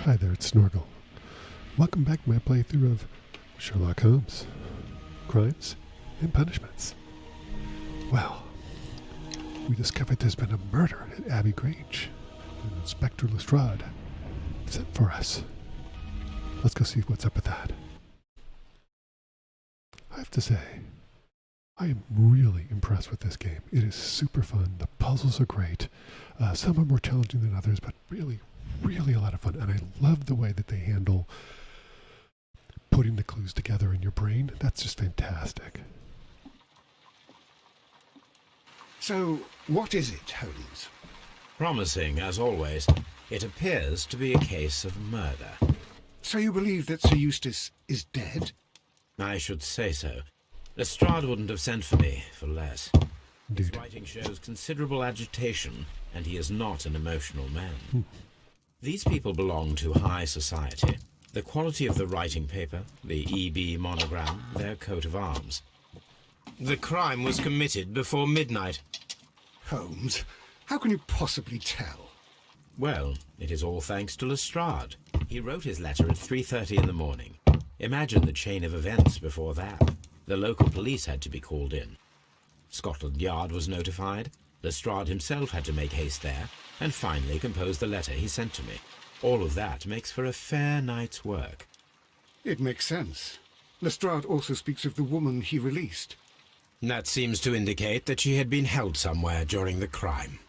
Hi there, it's Snorgle. Welcome back to my playthrough of Sherlock Holmes, Crimes and Punishments. Well, we discovered there's been a murder at Abbey Grange, and Inspector Lestrade sent for us. Let's go see what's up with that. I have to say, I am really impressed with this game. It is super fun. The puzzles are great. Some are more challenging than others, but really a lot of fun. And I love the way that they handle putting the clues together in your brain. That's just fantastic. So, what is it, Holmes? Promising, as always. It appears to be a case of murder. So you believe that Sir Eustace is dead? I should say so. Lestrade wouldn't have sent for me for less. His writing shows considerable agitation, and he is not an emotional man. These people belong to high society. The quality of the writing paper, the EB monogram, their coat of arms. The crime was committed before midnight. Holmes, how can you possibly tell? Well, it is all thanks to Lestrade. He wrote his letter at 3:30 in the morning. Imagine the chain of events before that. The local police had to be called in. Scotland Yard was notified. Lestrade himself had to make haste there, and finally compose the letter he sent to me. All of that makes for a fair night's work. It makes sense. Lestrade also speaks of the woman he released. That seems to indicate that she had been held somewhere during the crime.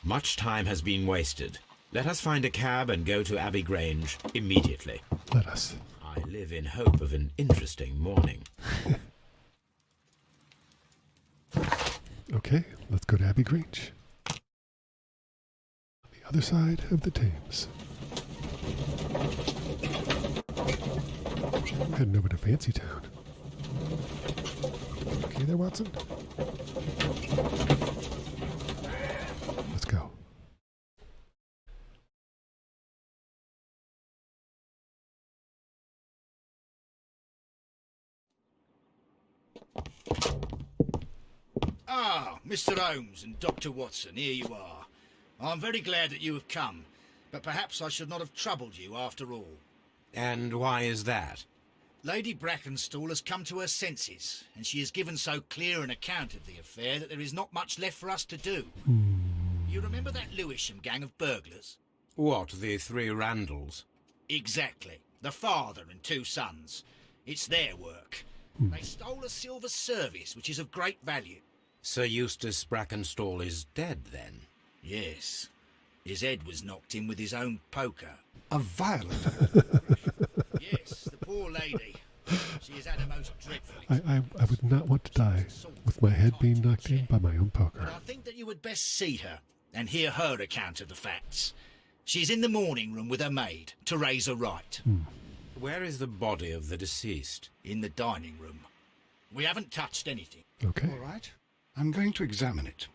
Much time has been wasted. Let us find a cab and go to Abbey Grange immediately. Let us. I live in hope of an interesting morning. Okay, let's go to Abbey Grange. The other side of the Thames. We're heading over to Fancy Town. Okay there, Watson? Let's go. Ah, Mr. Holmes and Dr. Watson, here you are. I'm very glad that you have come, but perhaps I should not have troubled you after all. And why is that? Lady Brackenstall has come to her senses, and she has given so clear an account of the affair that there is not much left for us to do. You remember that Lewisham gang of burglars? What, the three Randalls? Exactly. The father and two sons. It's their work. They stole a silver service, which is of great value. Sir Eustace Brackenstall is dead, then? Yes. His head was knocked in with his own poker. A violent... Yes, the poor lady. She has had a most dreadful I would not want to die with my head being knocked in by my own poker. But I think that you would best see her and hear her account of the facts. She's in the morning room with her maid, Teresa Wright. Where is the body of the deceased? In the dining room. We haven't touched anything. Okay. All right. I'm going to examine it.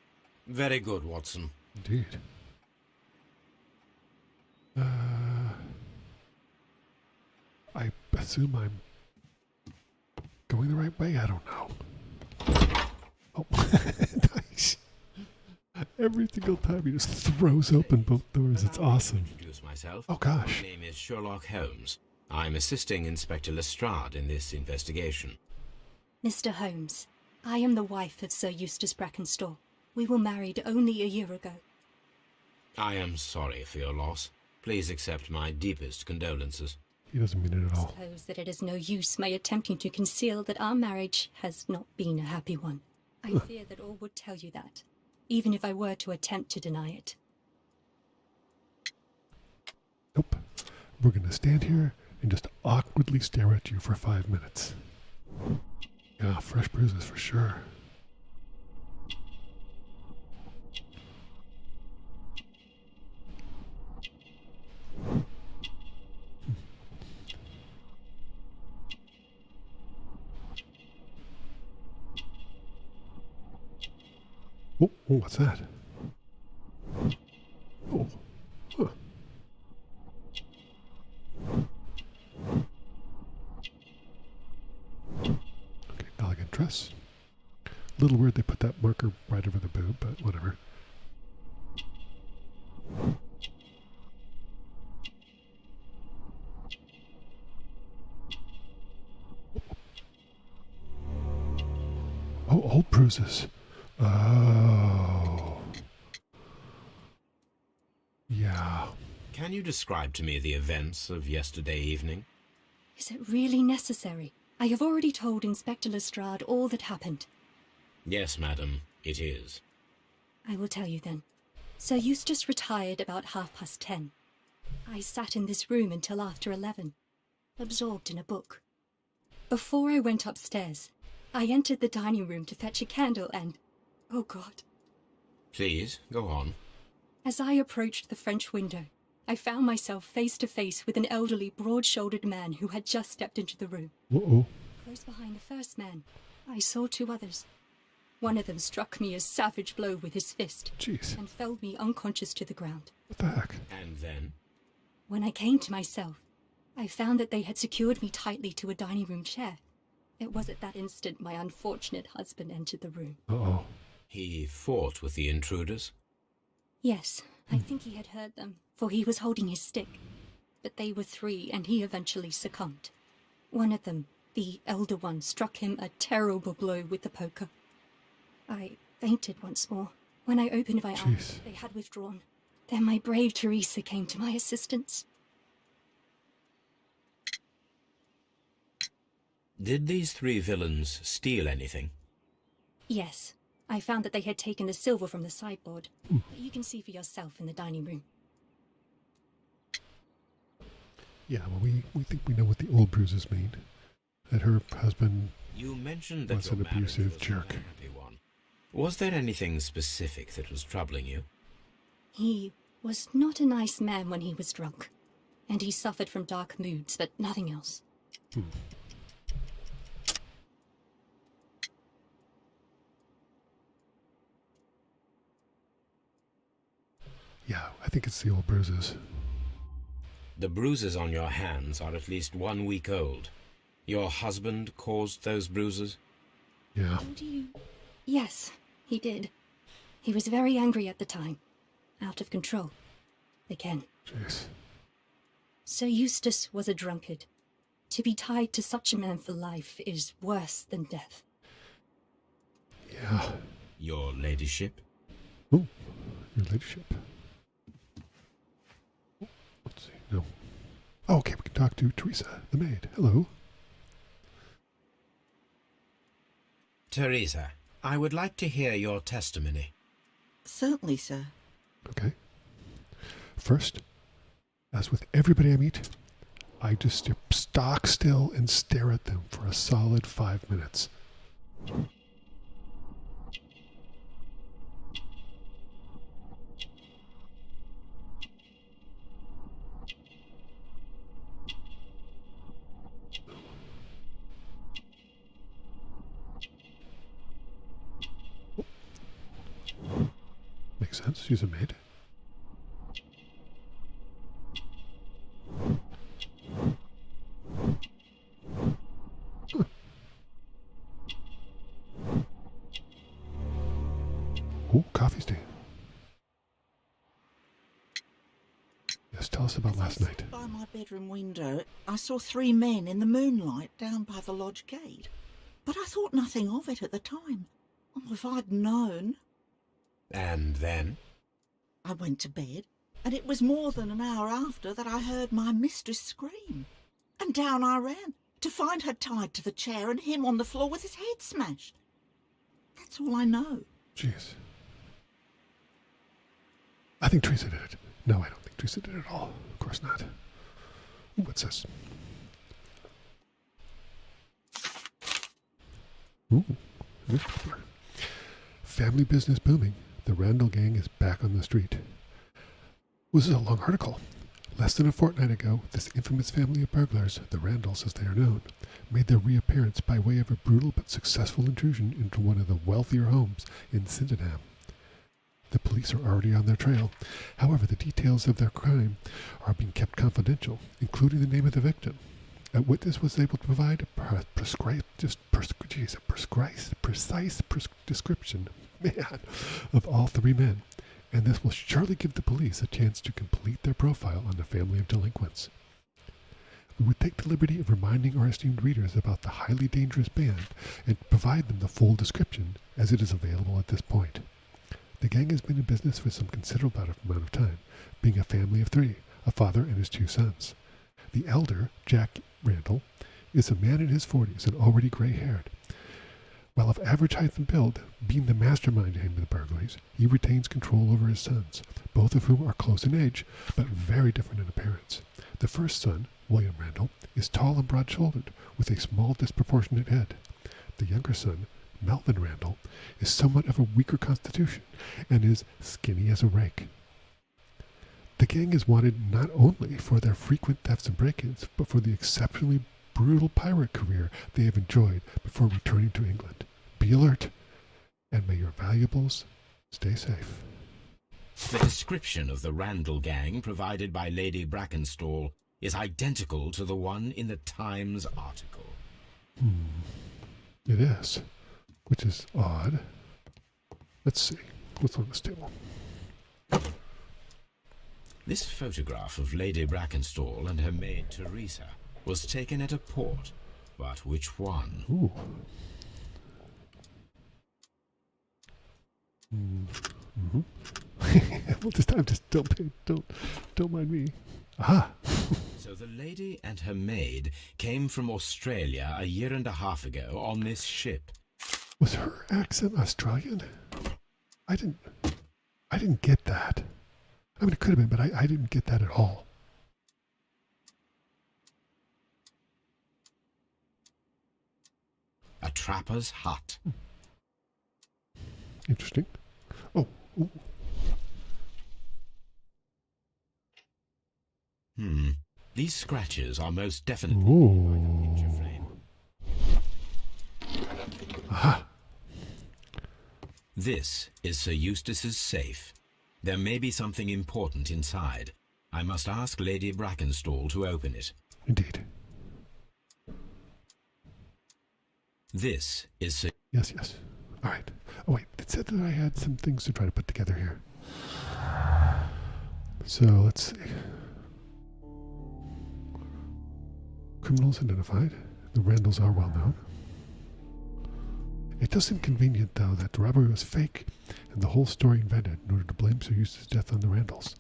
Very good, Watson. Indeed. I assume I'm going the right way? I don't know. Oh, nice. Every single time he just throws open both doors. It's awesome. Introduce myself. Oh, gosh. My name is Sherlock Holmes. I'm assisting Inspector Lestrade in this investigation. Mr. Holmes, I am the wife of Sir Eustace Brackenstall. We were married only a year ago. I am sorry for your loss. Please accept my deepest condolences. He doesn't mean it at I all. suppose that it is no use my attempting to conceal that our marriage has not been a happy one. I fear that all would tell you that, even if I were to attempt to deny it. Nope. We're going to stand here and just awkwardly stare at you for 5 minutes. Yeah, fresh bruises for sure. Oh, what's that? Oh, huh. Okay, elegant dress. A little weird they put that marker right over the boob, but whatever. Oh, old bruises. Oh. Yeah. Can you describe to me the events of yesterday evening? Is it really necessary? I have already told Inspector Lestrade all that happened. Yes, madam, it is. I will tell you then. Sir Eustace retired about 10:30. I sat in this room until after 11, absorbed in a book. Before I went upstairs, I entered the dining room to fetch a candle and... oh God. Please, go on. As I approached the French window, I found myself face to face with an elderly, broad-shouldered man who had just stepped into the room. Uh-oh. Close behind the first man, I saw two others. One of them struck me a savage blow with his fist. Jeez. And felled me unconscious to the ground. What the heck? And then? When I came to myself, I found that they had secured me tightly to a dining room chair. It was at that instant my unfortunate husband entered the room. Uh-oh. He fought with the intruders? Yes, I think he had heard them, for he was holding his stick. But they were three, and he eventually succumbed. One of them, the elder one, struck him a terrible blow with the poker. I fainted once more. When I opened my eyes, they had withdrawn. Then my brave Teresa came to my assistance. Did these three villains steal anything? Yes, I found that they had taken the silver from the sideboard. You can see for yourself in the dining room. Yeah, well, we think we know what the old bruises mean. That her husband You mentioned that was your an marriage abusive was jerk. not a happy one. Was there anything specific that was troubling you? He was not a nice man when he was drunk, and he suffered from dark moods, but nothing else. Yeah, I think it's the old bruises. The bruises on your hands are at least 1 week old. Your husband caused those bruises? Yeah. How do you... Yes, he did. He was very angry at the time. Out of control. Again. Jeez. Sir Eustace was a drunkard. To be tied to such a man for life is worse than death. Yeah. Your ladyship? Oh, your ladyship. Oh, let's see. No. Oh, okay, we can talk to Teresa, the maid. Hello. Teresa, I would like to hear your testimony. Certainly, sir. Okay. First, as with everybody I meet, I just stay stock still and stare at them for a solid 5 minutes. Makes sense. She's a maid. Huh. Oh, coffee stain. Yes, tell us about last night. By my bedroom window, I saw 3 men in the moonlight down by the lodge gate. But I thought nothing of it at the time. Oh, if I'd known. And then? I went to bed, and it was more than an hour after that I heard my mistress scream. And down I ran, to find her tied to the chair and him on the floor with his head smashed. That's all I know. Jeez. I think Teresa did it. No, I don't think Teresa did it at all. Of course not. Ooh, what's this? Ooh, newspaper. Family business booming. The Randall gang is back on the street. This is a long article. Less than a fortnight ago, this infamous family of burglars, the Randalls as they are known, made their reappearance by way of a brutal but successful intrusion into one of the wealthier homes in Sydenham. The police are already on their trail. However, the details of their crime are being kept confidential, including the name of the victim. A witness was able to provide a precise description, of all 3 men, and this will surely give the police a chance to complete their profile on the family of delinquents. we would take the liberty of reminding our esteemed readers about the highly dangerous band and provide them the full description as it is available at this point. The gang has been in business for some considerable amount of time, being a family of 3, a father and his 2 sons. The elder, Jack Randall, is a man in his 40s and already gray-haired. While of average height and build, being the mastermind behind the burglaries, he retains control over his sons, both of whom are close in age, but very different in appearance. The first son, William Randall, is tall and broad-shouldered, with a small, disproportionate head. The younger son, Melvin Randall, is somewhat of a weaker constitution, and is skinny as a rake. The gang is wanted not only for their frequent thefts and break-ins, but for the exceptionally brutal pirate career they have enjoyed before returning to England. Be alert, and may your valuables stay safe. The description of the Randall gang provided by Lady Brackenstall is identical to the one in the Times article. It is, which is odd. Let's see. What's on this table? This photograph of Lady Brackenstall and her maid Teresa was taken at a port, but which one? Ooh. Well, this time just don't mind me. Aha! So the lady and her maid came from Australia a year and a half ago on this ship. Was her accent Australian? I didn't get that. I mean, it could have been, but I didn't get that at all. A trapper's hut. Interesting. Oh. Ooh. These scratches are most definitely Ooh. by the picture frame. Aha. This is Sir Eustace's safe. There may be something important inside. I must ask Lady Brackenstall to open it. Indeed. This is Sir... Yes. All right. Oh, wait. It said that I had some things to try to put together here. So, let's see. Criminals identified. The Randalls are well known. It does seem convenient, though, that the robbery was fake and the whole story invented in order to blame Sir Eustace's death on the Randalls.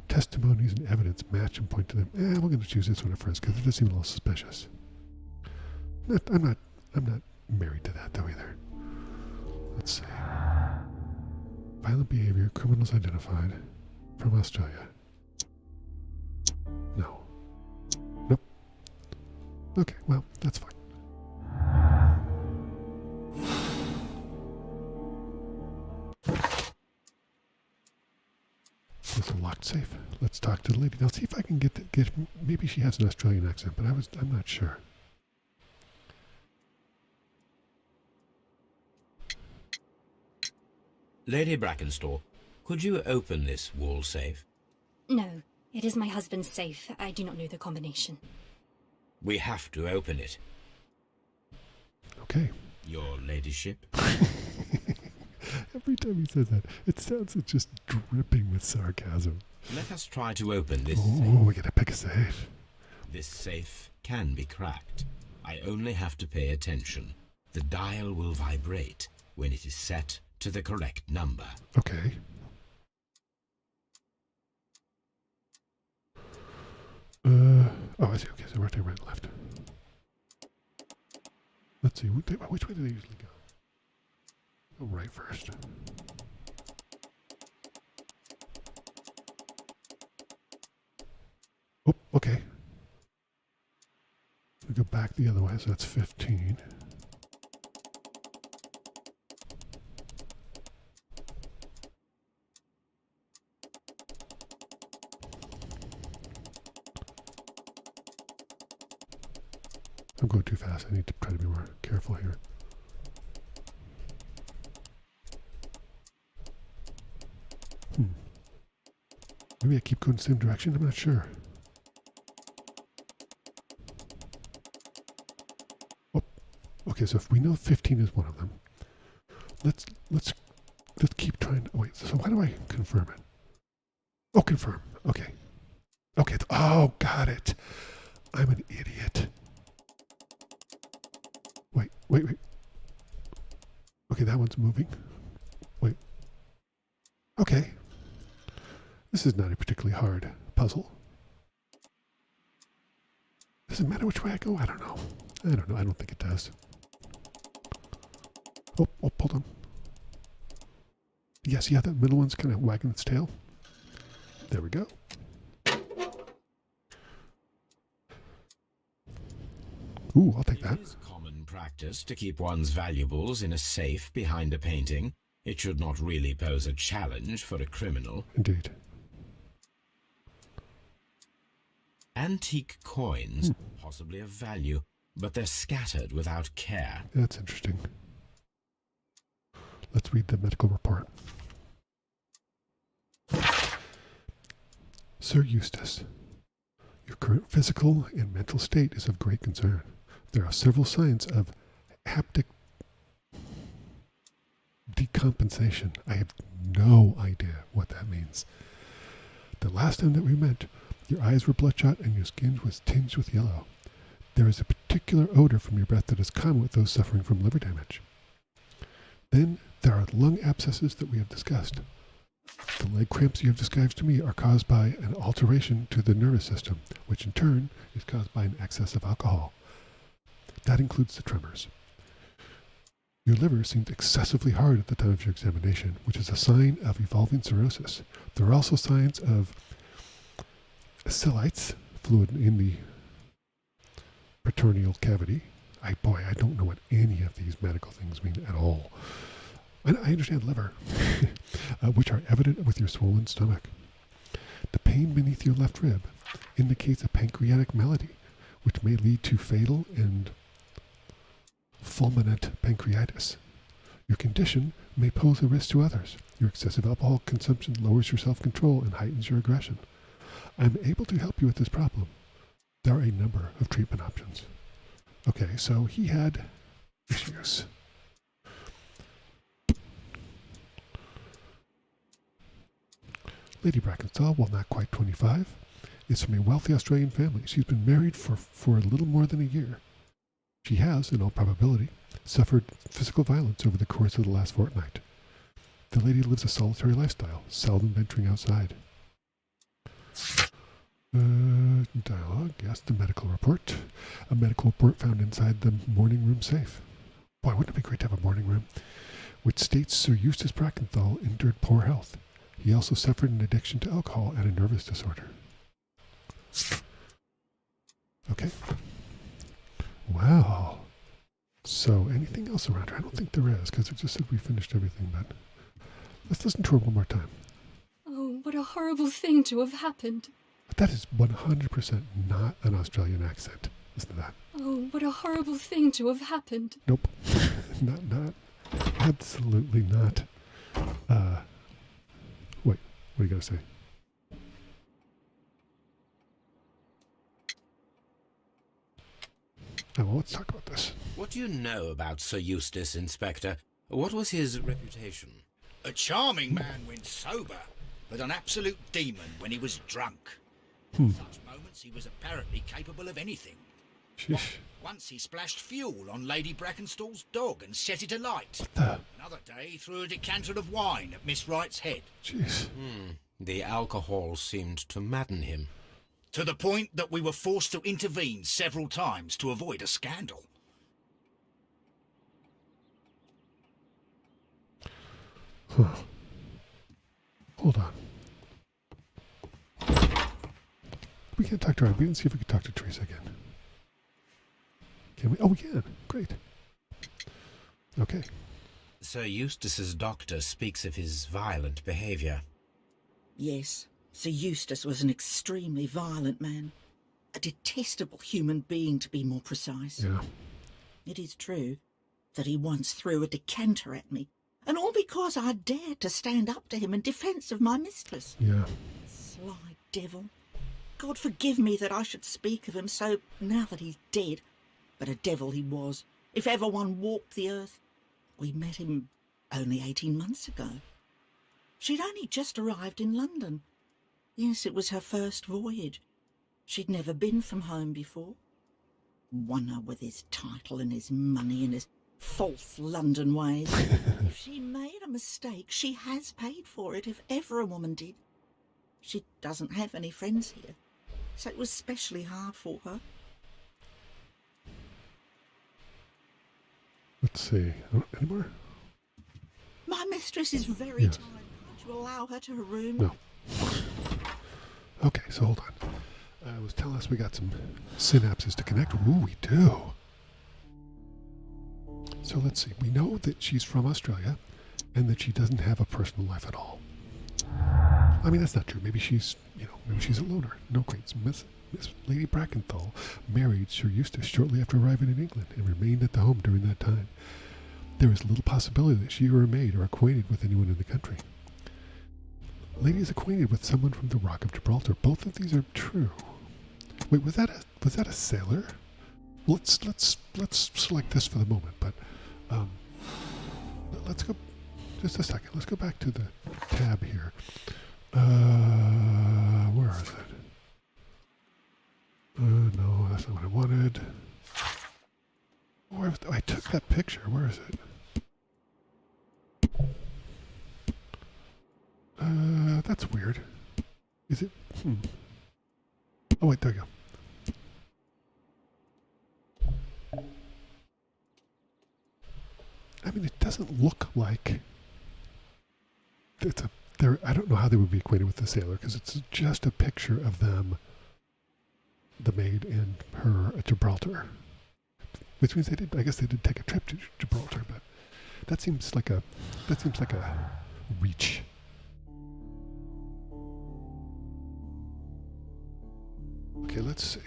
Testimonies and evidence match and point to them. We're going to choose this one at first because it does seem a little suspicious. I'm not married to that, though, either. Let's see. Violent behavior, criminals identified from Australia. No. Nope. Okay, well, that's fine. It's a locked safe. Let's talk to the lady. Now see if I can get maybe she has an Australian accent, but I'm not sure. Lady Brackenstall, could you open this wall safe? No, it is my husband's safe. I do not know the combination. We have to open it. Okay. Your ladyship? Every time he says that, it sounds it's just dripping with sarcasm. Let us try to open this Oh, safe. we gotta pick a safe. This safe can be cracked. I only have to pay attention. The dial will vibrate when it is set to the correct number. Okay. Oh, I see. Okay, so right, left. Let's see. Which way do they usually go? Go right first. Oh, okay. We go back the other way, so that's 15. I'm going too fast. I need to try to be more careful here. Maybe I keep going the same direction. I'm not sure. Oh, okay. So if we know 15 is one of them, let's keep trying. Wait. So why do I confirm it? Oh, confirm. Okay. Okay. Oh, got it. I'm an idiot. Wait. Okay, that one's moving. Wait. Okay. This is not a particularly hard puzzle. Does it matter which way I go? I don't know. I don't think it does. Oh, hold on. Yes, yeah, that middle one's kind of wagging its tail. There we go. Ooh, I'll take that. It is common practice to keep one's valuables in a safe behind a painting. It should not really pose a challenge for a criminal. Indeed. Antique coins, possibly of value, but they're scattered without care. That's interesting. Let's read the medical report. Sir Eustace, your current physical and mental state is of great concern. There are several signs of haptic decompensation. I have no idea what that means. The last time that we met, your eyes were bloodshot and your skin was tinged with yellow. There is a particular odor from your breath that is common with those suffering from liver damage. Then there are lung abscesses that we have discussed. The leg cramps you have described to me are caused by an alteration to the nervous system, which in turn is caused by an excess of alcohol. That includes the tremors. Your liver seemed excessively hard at the time of your examination, which is a sign of evolving cirrhosis. There are also signs of cellites, fluid in the peritoneal cavity. I don't know what any of these medical things mean at all. I understand liver, which are evident with your swollen stomach. The pain beneath your left rib indicates a pancreatic malady, which may lead to fatal and fulminant pancreatitis. Your condition may pose a risk to others. Your excessive alcohol consumption lowers your self-control and heightens your aggression. I'm able to help you with this problem. There are a number of treatment options. Okay, so he had issues. Lady Brackenstall, while not quite 25, is from a wealthy Australian family. She's been married for a little more than a year. She has, in all probability, suffered physical violence over the course of the last fortnight. The lady lives a solitary lifestyle, seldom venturing outside. Dialogue, yes, the medical report. A medical report found inside the morning room safe. Boy, wouldn't it be great to have a morning room? Which states Sir Eustace Brackenthal endured poor health. He also suffered an addiction to alcohol and a nervous disorder. Okay. Wow. So, anything else around her? I don't think there is, because it just said we finished everything, but let's listen to her one more time. Oh, what a horrible thing to have happened. But that is 100% not an Australian accent. Listen to that. Oh, what a horrible thing to have happened. Nope. not. Absolutely not. Wait, what are you going to say? Oh, well, let's talk about this. What do you know about Sir Eustace, Inspector? What was his reputation? A charming man when sober, but an absolute demon when he was drunk. In such moments he was apparently capable of anything. Sheesh. Once he splashed fuel on Lady Brackenstall's dog and set it alight. Another day he threw a decanter of wine at Miss Wright's head. Jeez. The alcohol seemed to madden him. To the point that we were forced to intervene several times to avoid a scandal. Huh. Hold on. We can't talk to her. We didn't see if we could talk to Teresa again. Can we? Oh, we can. Great. Okay. Sir Eustace's doctor speaks of his violent behaviour. Yes, Sir Eustace was an extremely violent man. A detestable human being, to be more precise. Yeah. It is true that he once threw a decanter at me, and all because I dared to stand up to him in defence of my mistress. Yeah. Sly devil. God forgive me that I should speak of him so now that he's dead. But a devil he was, if ever one walked the earth. We met him only 18 months ago. She'd only just arrived in London. Yes, it was her first voyage. She'd never been from home before. Wonder with his title and his money and his false London ways. If she made a mistake, she has paid for it, if ever a woman did. She doesn't have any friends here, so it was especially hard for her. Let's see. Any more? My mistress is very Yes. tired. Can't you allow her to her room? No. Okay, so hold on. I was telling us we got some synapses to connect. Ooh, we do. So let's see. We know that she's from Australia and that she doesn't have a personal life at all. I mean, that's not true. Maybe she's, maybe she's a loner. No acquaintance. Miss Lady Brackenthal married Sir Eustace shortly after arriving in England and remained at the home during that time. There is little possibility that she or her maid are acquainted with anyone in the country. Lady is acquainted with someone from the Rock of Gibraltar. Both of these are true. Wait, was that a sailor? Let's select this for the moment, but let's go just a second. Let's go back to the tab here. Where is it? No, that's not what I wanted. I took that picture. Where is it? That's weird. Is it? Oh, wait, there you go. I mean, it doesn't look like it's a. I don't know how they would be acquainted with the sailor because it's just a picture of them, the maid and her at Gibraltar, which means I guess they did take a trip to Gibraltar, but that seems like a reach. Okay, let's see.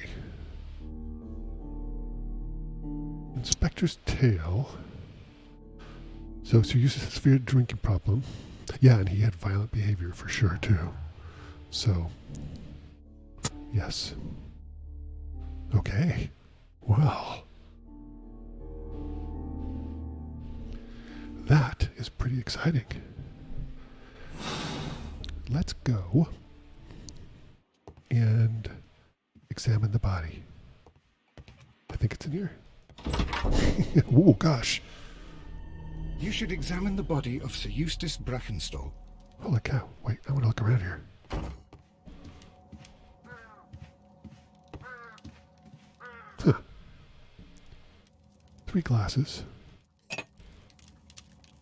Inspector's tale. So Eustace has a severe drinking problem. Yeah, and he had violent behavior for sure, too. So, yes. Okay. Well. That is pretty exciting. Let's go and examine the body. I think it's in here. Oh, gosh. You should examine the body of Sir Eustace Brackenstall. Holy cow. Wait, I want to look around here. Huh. 3 glasses.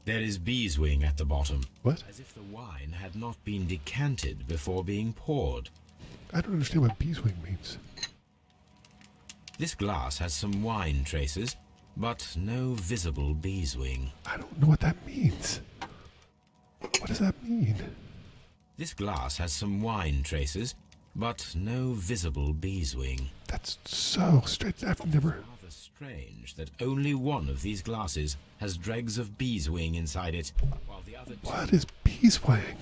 There is beeswing at the bottom. What? As if the wine had not been decanted before being poured. I don't understand what beeswing means. This glass has some wine traces, but no visible beeswing. I don't know what that means. What does that mean? This glass has some wine traces, but no visible beeswing. That's so strange. I've never... Rather strange that only one of these glasses has dregs of beeswing inside it, while the other two... What is beeswing?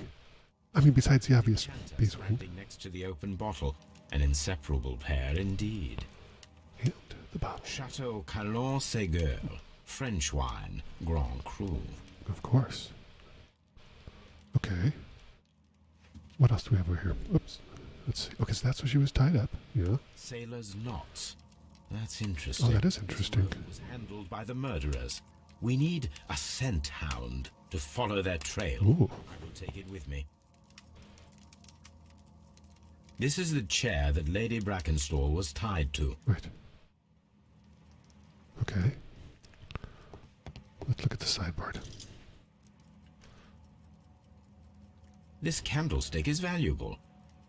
I mean, besides the obvious beeswing. Standing next to the open bottle, an inseparable pair indeed. And the bottle. Chateau Calon Ségur, French wine, Grand Cru. Of course. Okay. What else do we have over here? Oops. Let's see. Okay, so that's where she was tied up. Yeah. Sailor's knots. That's interesting. Oh, that is interesting. This rope was handled by the murderers. We need a scent hound to follow their trail. Ooh. I will take it with me. This is the chair that Lady Brackenstall was tied to. Right. Okay. Let's look at the sideboard. This candlestick is valuable.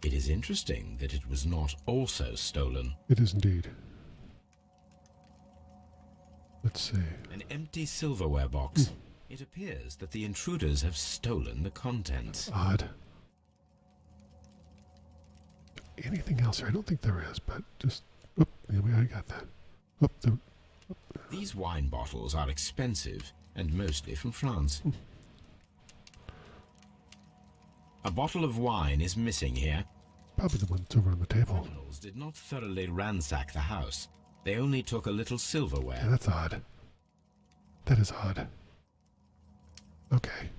It is interesting that it was not also stolen. It is indeed. Let's see. An empty silverware box. It appears that the intruders have stolen the contents. Odd. Anything else here? I don't think there is, but just... Oop, yeah, I got that. Oop, These wine bottles are expensive and mostly from France. A bottle of wine is missing here. Probably the one that's over on the table. Criminals did not thoroughly ransack the house. They only took a little silverware. Yeah, that's odd. That is odd. Okay.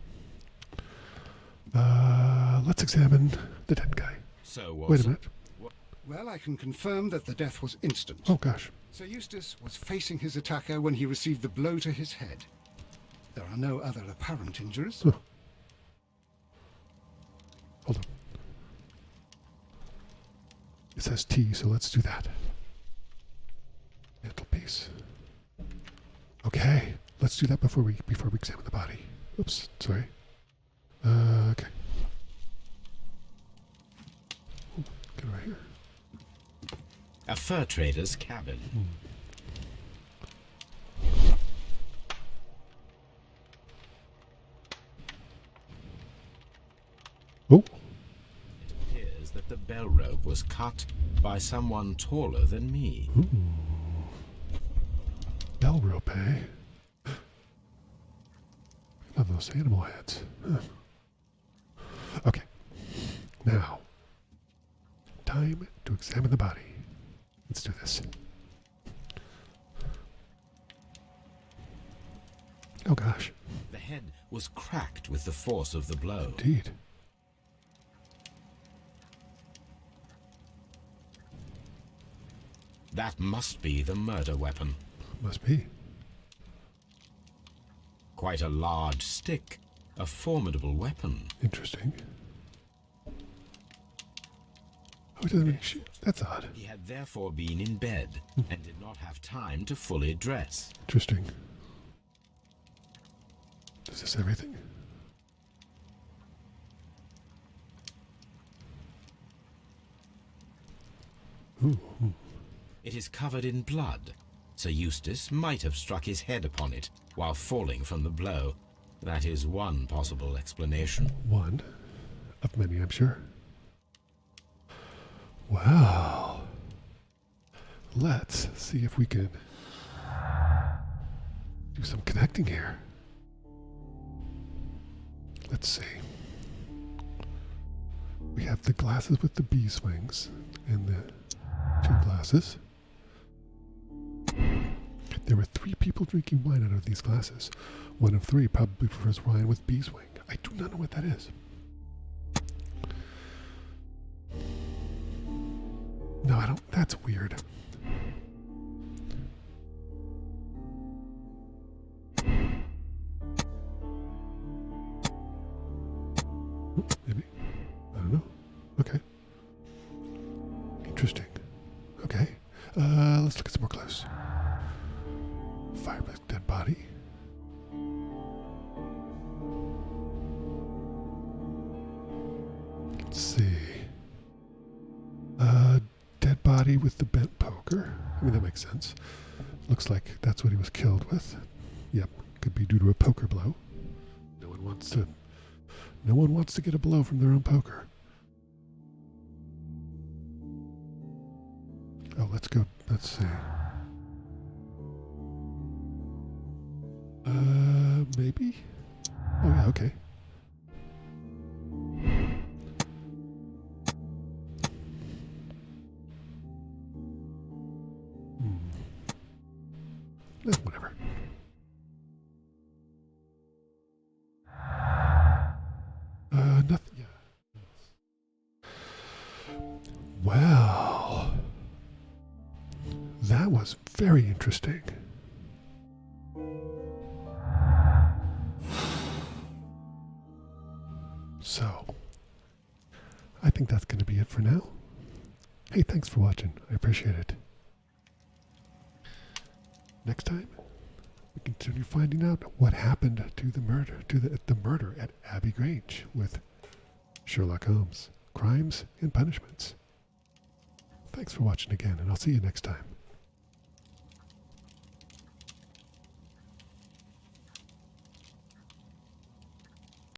Let's examine the dead guy. So was... Wait a minute. Well, I can confirm that the death was instant. Oh, gosh. Sir Eustace was facing his attacker when he received the blow to his head. There are no other apparent injuries. Huh. Hold on. It says T, so let's do that. Mantelpiece. Okay, let's do that before we examine the body. Oops, sorry. Okay. Ooh, get right here. A fur trader's cabin. Oh, It appears that the bell rope was cut by someone taller than me. bell rope, eh? Love those animal heads. Huh. Okay, now, time to examine the body. Let's do this. Oh gosh, The head was cracked with the force of the blow. indeed. That must be the murder weapon. Must be. Quite a large stick. A formidable weapon. Interesting. Oh, it doesn't that's odd. He had therefore been in bed and did not have time to fully dress. Interesting. Is this everything? Ooh. It is covered in blood. Sir Eustace might have struck his head upon it while falling from the blow. That is one possible explanation. One of many, I'm sure. Wow. Let's see if we can do some connecting here. Let's see. We have the glasses with the bees wings and the two glasses. There were 3 people drinking wine out of these glasses. One of 3 probably prefers wine with bees wing. I do not know what that is. No, I don't. That's weird. Maybe. I don't know. Okay. Interesting. Okay. Let's look at some more clues. Fireplace, dead body. Let's see. Dead body with the bent poker. I mean, that makes sense. Looks like that's what he was killed with. Yep, could be due to a poker blow. No one wants to get a blow from their own poker. Oh, let's go. Let's see. Maybe? Oh, yeah, okay. Whatever. Nothing. Yeah. Well, that was very interesting. So, I think that's going to be it for now. Hey, thanks for watching. I appreciate it. Next time, we continue finding out what happened to the murder at Abbey Grange with Sherlock Holmes, Crimes and Punishments. Thanks for watching again, and I'll see you next time.